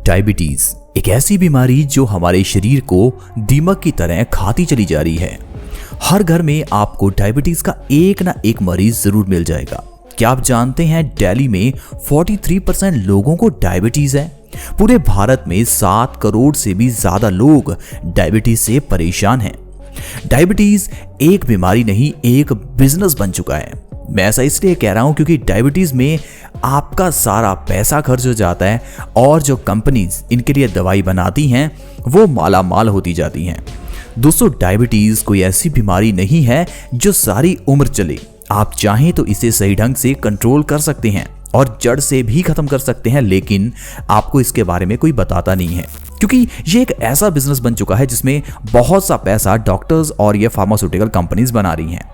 Diabetes एक ऐसी बीमारी जो हमारे शरीर को दीमक की तरह खाती चली जा रही है। हर घर में आपको डायबिटीज का एक ना एक मरीज जरूर मिल जाएगा। क्या आप जानते हैं दिल्ली में 43% लोगों को डायबिटीज है। पूरे भारत में 7 करोड़ से भी ज्यादा लोग डायबिटीज से परेशान हैं। डायबिटीज एक बीमारी नहीं, एक बिजनेस बन चुका है। मैं ऐसा इसलिए कह रहा हूं क्योंकि डायबिटीज में आपका सारा पैसा खर्च हो जाता है और जो कंपनीज इनके लिए दवाई बनाती हैं वो माला माल होती जाती हैं। दोस्तों, डायबिटीज कोई ऐसी बीमारी नहीं है जो सारी उम्र चले। आप चाहें तो इसे सही ढंग से कंट्रोल कर सकते हैं और जड़ से भी खत्म कर सकते हैं, लेकिन आपको इसके बारे में कोई बताता नहीं है क्योंकि ये एक ऐसा बिजनेस बन चुका है जिसमें बहुत सा पैसा डॉक्टर्स और ये फार्मास्यूटिकल कंपनीज बना रही हैं।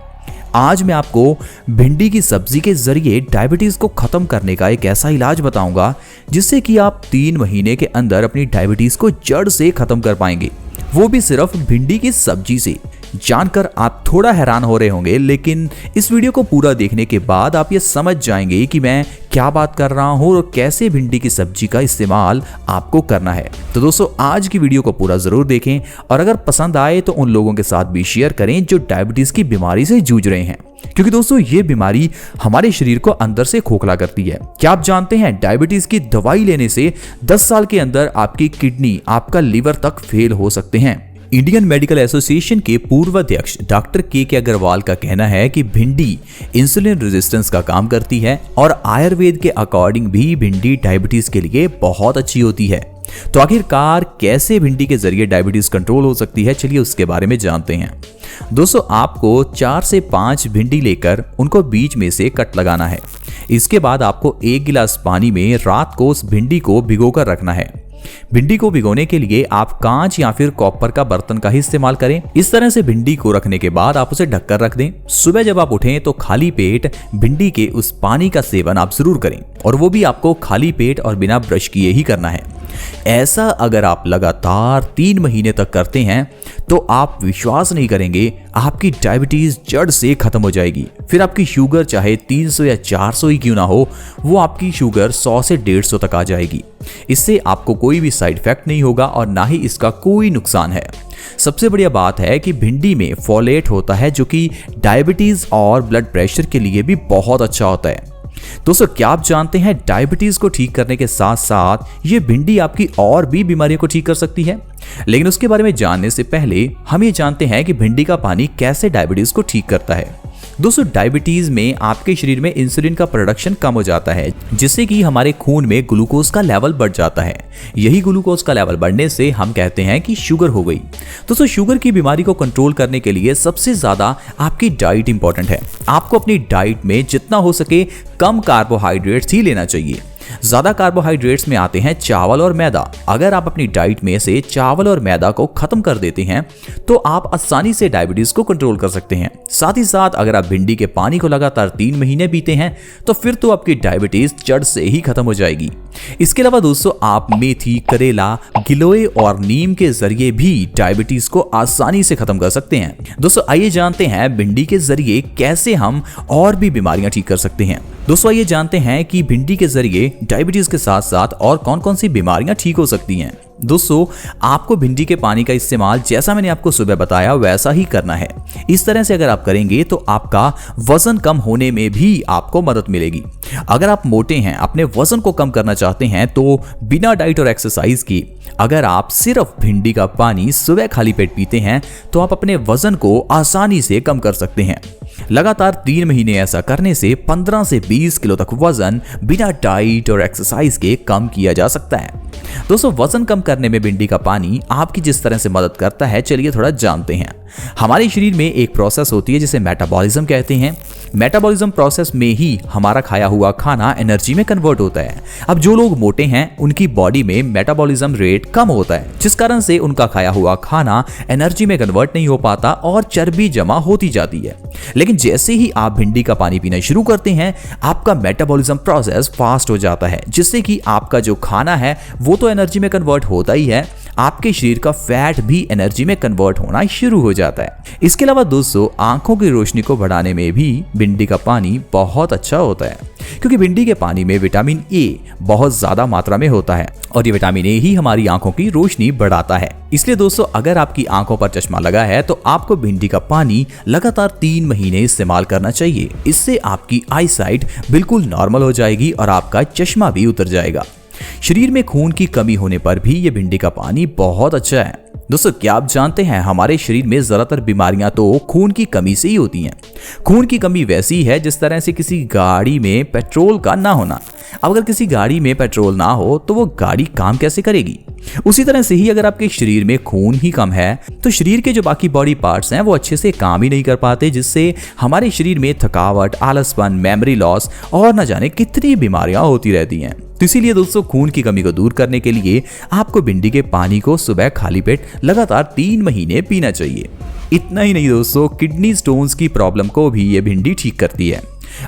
आज मैं आपको भिंडी की सब्जी के जरिए डायबिटीज को खत्म करने का एक ऐसा इलाज बताऊंगा जिससे कि आप 3 महीने के अंदर अपनी डायबिटीज को जड़ से खत्म कर पाएंगे, वो भी सिर्फ भिंडी की सब्जी से। जानकर आप थोड़ा हैरान हो रहे होंगे, लेकिन इस वीडियो को पूरा देखने के बाद आप ये समझ जाएंगे कि मैं क्या बात कर रहा हूँ और कैसे भिंडी की सब्जी का इस्तेमाल आपको करना है। तो दोस्तों, आज की वीडियो को पूरा जरूर देखें और अगर पसंद आए तो उन लोगों के साथ भी शेयर करें जो डायबिटीज की बीमारी से जूझ रहे हैं, क्योंकि दोस्तों ये बीमारी हमारे शरीर को अंदर से खोखला करती है। क्या आप जानते हैं डायबिटीज की दवाई लेने से 10 साल के अंदर आपकी किडनी, आपका लीवर तक फेल हो सकते हैं। इंडियन मेडिकल एसोसिएशन के पूर्व अध्यक्ष डॉक्टर के अग्रवाल का कहना है कि भिंडी इंसुलिन रेजिस्टेंस का काम करती है और आयुर्वेद के अकॉर्डिंग भी भिंडी डायबिटीज के लिए बहुत अच्छी होती है। तो आखिरकार कैसे भिंडी के जरिए डायबिटीज कंट्रोल हो सकती है, चलिए उसके बारे में जानते हैं। दोस्तों, आपको 4 से 5 भिंडी लेकर उनको बीच में से कट लगाना है। इसके बाद आपको 1 गिलास पानी में रात को उस भिंडी को भिगोकर रखना है। भिंडी को भिगोने के लिए आप कांच या फिर कॉपर का बर्तन का ही इस्तेमाल करें। इस तरह से भिंडी को रखने के बाद आप उसे ढककर रख दें। सुबह जब आप उठें तो खाली पेट भिंडी के उस पानी का सेवन आप जरूर करें, और वो भी आपको खाली पेट और बिना ब्रश किए ही करना है। ऐसा अगर आप लगातार 3 महीने तक करते हैं तो आप विश्वास नहीं करेंगे, आपकी डायबिटीज जड़ से खत्म हो जाएगी। फिर आपकी शुगर चाहे 300 या 400 ही क्यों ना हो, वो आपकी शुगर 100 से 150 तक आ जाएगी। इससे आपको कोई भी साइड इफेक्ट नहीं होगा और ना ही इसका कोई नुकसान है। सबसे बढ़िया बात है कि भिंडी में फोलेट होता है जो कि डायबिटीज और ब्लड प्रेशर के लिए भी बहुत अच्छा होता है। दोस्तों, क्या आप जानते हैं डायबिटीज को ठीक करने के साथ साथ ये भिंडी आपकी और भी बीमारियों को ठीक कर सकती है। लेकिन उसके बारे में जानने से पहले हम ये जानते हैं कि भिंडी का पानी कैसे डायबिटीज को ठीक करता है। दोस्तों, डायबिटीज में आपके शरीर में इंसुलिन का प्रोडक्शन कम हो जाता है, जिससे कि हमारे खून में ग्लूकोज का लेवल बढ़ जाता है। यही ग्लूकोज का लेवल बढ़ने से हम कहते हैं कि शुगर हो गई। दोस्तों, शुगर की बीमारी को कंट्रोल करने के लिए सबसे ज्यादा आपकी डाइट इंपॉर्टेंट है। आपको अपनी डाइट में जितना हो सके कम कार्बोहाइड्रेट्स ही लेना चाहिए। ज्यादा कार्बोहाइड्रेट्स में आते हैं चावल और मैदा। अगर आप अपनी डाइट में से चावल और मैदा को खत्म कर देते हैं तो आप आसानी से डायबिटीज को कंट्रोल कर सकते हैं। साथ ही साथ अगर आप भिंडी के पानी को लगातार 3 महीने पीते हैं तो फिर तो आपकी डायबिटीज जड़ से ही खत्म हो जाएगी। इसके अलावा दोस्तों, आप मेथी, करेला, गिलोय और नीम के जरिए भी डायबिटीज को आसानी से खत्म कर सकते हैं। दोस्तों, आइए जानते हैं भिंडी के जरिए कैसे हम और भी बीमारियां ठीक कर सकते हैं। दोस्तों, आइए जानते हैं कि भिंडी के जरिए डायबिटीज के साथ साथ और कौन कौन सी बीमारियां ठीक हो सकती हैं। दोस्तों, आपको भिंडी के पानी का इस्तेमाल जैसा मैंने आपको सुबह बताया वैसा ही करना है। इस तरह से अगर आप करेंगे तो आपका वजन कम होने में भी आपको मदद मिलेगी। अगर आप मोटे हैं, अपने वजन को कम करना चाहते हैं, तो बिना डाइट और एक्सरसाइज की अगर आप सिर्फ भिंडी का पानी सुबह खाली पेट पीते हैं तो आप अपने वजन को आसानी से कम कर सकते हैं। लगातार 3 महीने ऐसा करने से 15 से 20 किलो तक वजन बिना डाइट और एक्सरसाइज के कम किया जा सकता है। दोस्तों, वजन कम करने में भिंडी का पानी आपकी जिस तरह से मदद करता है, चलिए थोड़ा जानते हैं। हमारे शरीर में एक प्रोसेस होती है जिसे मेटाबॉलिज्म कहते हैं। मेटाबॉलिज्म प्रोसेस में ही हमारा खाया हुआ खाना एनर्जी में कन्वर्ट होता है। अब जो लोग मोटे हैं उनकी बॉडी में मेटाबॉलिज्म रेट कम होता है, जिस कारण से उनका खाया हुआ खाना एनर्जी में कन्वर्ट नहीं हो पाता और चर्बी जमा होती जाती है। लेकिन जैसे ही आप भिंडी का पानी पीना शुरू करते हैं, आपका मेटाबॉलिज्म प्रोसेस फास्ट हो जाता है, जिससे कि आपका जो खाना है वो तो एनर्जी में कन्वर्ट होता ही है, आपके शरीर का फैट भी एनर्जी में कन्वर्ट होना शुरू हो जाता है। इसके अलावा दोस्तों आंखों की रोशनी को बढ़ाने में भी भिंडी का पानी बहुत अच्छा होता है, क्योंकि भिंडी के पानी में विटामिन ए बहुत ज्यादा मात्रा में होता है और ये विटामिन ए ही हमारी आंखों की रोशनी बढ़ाता है। इसलिए दोस्तों अगर आपकी आंखों पर चश्मा लगा है तो आपको भिंडी का पानी लगातार 3 महीने इस्तेमाल करना चाहिए। इससे आपकी आई साइट बिल्कुल नॉर्मल हो जाएगी और आपका चश्मा भी उतर जाएगा। शरीर में खून की कमी होने पर भी ये भिंडी का पानी बहुत अच्छा है। दोस्तों क्या आप जानते हैं हमारे शरीर में ज्यादातर बीमारियां तो खून की कमी से ही होती हैं। खून की कमी वैसी है जिस तरह से किसी गाड़ी में पेट्रोल का ना होना। अब अगर किसी गाड़ी में पेट्रोल ना हो तो वो गाड़ी काम कैसे करेगी। उसी तरह से ही अगर आपके शरीर में खून ही कम है तो शरीर के जो बाकी बॉडी पार्ट्स हैं वो अच्छे से काम ही नहीं कर पाते, जिससे हमारे शरीर में थकावट, आलसपन, मेमोरी लॉस और न जाने कितनी बीमारियां होती रहती हैं। तो इसीलिए दोस्तों खून की कमी को दूर करने के लिए आपको भिंडी के पानी को सुबह खाली पेट लगातार 3 महीने पीना चाहिए। इतना ही नहीं दोस्तों, किडनी स्टोन्स की प्रॉब्लम को भी ये भिंडी ठीक करती है।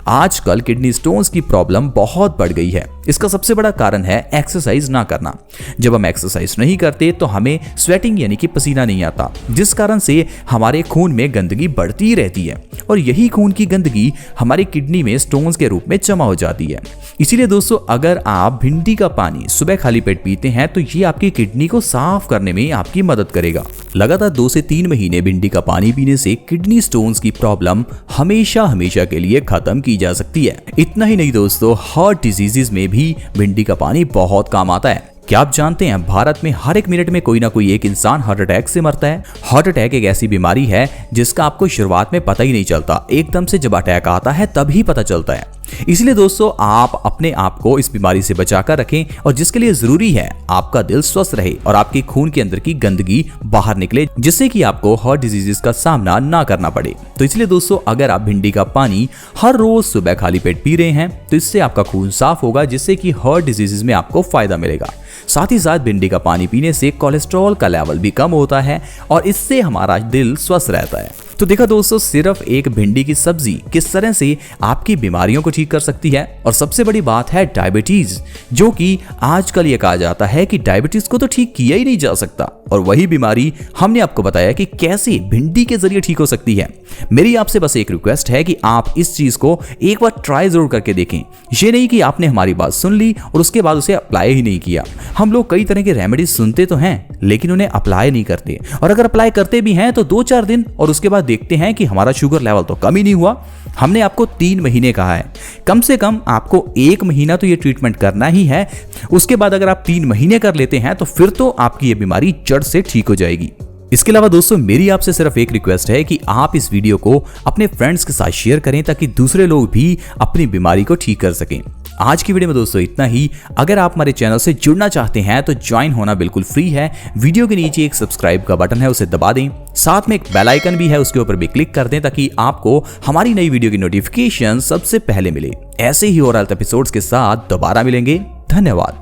आजकल किडनी स्टोन्स की प्रॉब्लम बहुत बढ़ गई है। इसका सबसे बड़ा कारण है एक्सरसाइज ना करना। जब हम एक्सरसाइज नहीं करते तो हमें स्वेटिंग यानी कि पसीना नहीं आता, जिस कारण से हमारे खून में गंदगी बढ़ती रहती है और यही खून की गंदगी हमारी किडनी में स्टोन्स के रूप में जमा हो जाती है। इसीलिए दोस्तों अगर आप भिंडी का पानी सुबह खाली पेट पीते हैं तो ये आपकी किडनी को साफ करने में आपकी मदद करेगा। लगातार 2 से 3 महीने भिंडी का पानी पीने से किडनी स्टोन्स की प्रॉब्लम हमेशा के लिए खत्म की जा सकती है। इतना ही नहीं दोस्तों, हार्ट डिजीजेस में भी भिंडी का पानी बहुत काम आता है। क्या आप जानते हैं भारत में हर 1 मिनट में कोई ना कोई एक इंसान हार्ट अटैक से मरता है। हार्ट अटैक एक ऐसी बीमारी है जिसका आपको शुरुआत में पता ही नहीं चलता, एकदम से जब अटैक आता है तभी पता चलता है। इसलिए दोस्तों आप अपने आप को इस बीमारी से बचाकर रखें और जिसके लिए जरूरी है आपका दिल स्वस्थ रहे और आपके खून के अंदर की गंदगी बाहर निकले, जिससे कि आपको हार्ट डिजीजेस का सामना ना करना पड़े। तो इसलिए दोस्तों अगर आप भिंडी का पानी हर रोज सुबह खाली पेट पी रहे हैं तो इससे आपका खून साफ होगा, जिससे कि हार्ट डिजीजेस में आपको फायदा मिलेगा। साथ ही साथ भिंडी का पानी पीने से कोलेस्ट्रॉल का लेवल भी कम होता है और इससे हमारा दिल स्वस्थ रहता है। तो देखा दोस्तों, सिर्फ एक भिंडी की सब्जी किस तरह से आपकी बीमारियों को ठीक कर सकती है। और सबसे बड़ी बात है डायबिटीज, जो कि आजकल ये कहा जाता है कि डायबिटीज को तो ठीक किया ही नहीं जा सकता, और वही बीमारी हमने आपको बताया कि कैसे भिंडी के जरिए ठीक हो सकती है। मेरी आपसे बस एक रिक्वेस्ट है कि आप इस चीज को एक बार ट्राई जरूर करके देखें। ये नहीं कि आपने हमारी बात सुन ली और उसके बाद उसे अप्लाई ही नहीं किया। हम लोग कई तरह के रेमेडीज सुनते तो हैं लेकिन उन्हें अप्लाई नहीं करते, और अगर अप्लाई करते भी हैं तो 2-4 दिन और उसके बाद देखते हैं कि हमारा शुगर लेवल तो कम ही नहीं हुआ। हमने आपको 3 महीने कहा है, कम से कम आपको 1 महीना तो ये ट्रीटमेंट करना ही है। उसके बाद अगर आप 3 महीने कर लेते हैं तो फिर तो आपकी ये बीमारी जड़ से ठीक हो जाएगी। इसके अलावा दोस्तों मेरी आपसे सिर्फ एक रिक्वेस्ट है कि आप इस वीडियो को अपने फ्रेंड्स के साथ शेयर करें ताकि दूसरे लोग भी अपनी बीमारी को ठीक कर सकें। आज की वीडियो में दोस्तों इतना ही। अगर आप हमारे चैनल से जुड़ना चाहते हैं तो ज्वाइन होना बिल्कुल फ्री है। वीडियो के नीचे एक सब्सक्राइब का बटन है, उसे दबा दें। साथ में एक बेल आइकन भी है, उसके ऊपर भी क्लिक कर दें ताकि आपको हमारी नई वीडियो की नोटिफिकेशन सबसे पहले मिले। ऐसे ही और हेल्थ एपिसोड्स के साथ दोबारा मिलेंगे। धन्यवाद।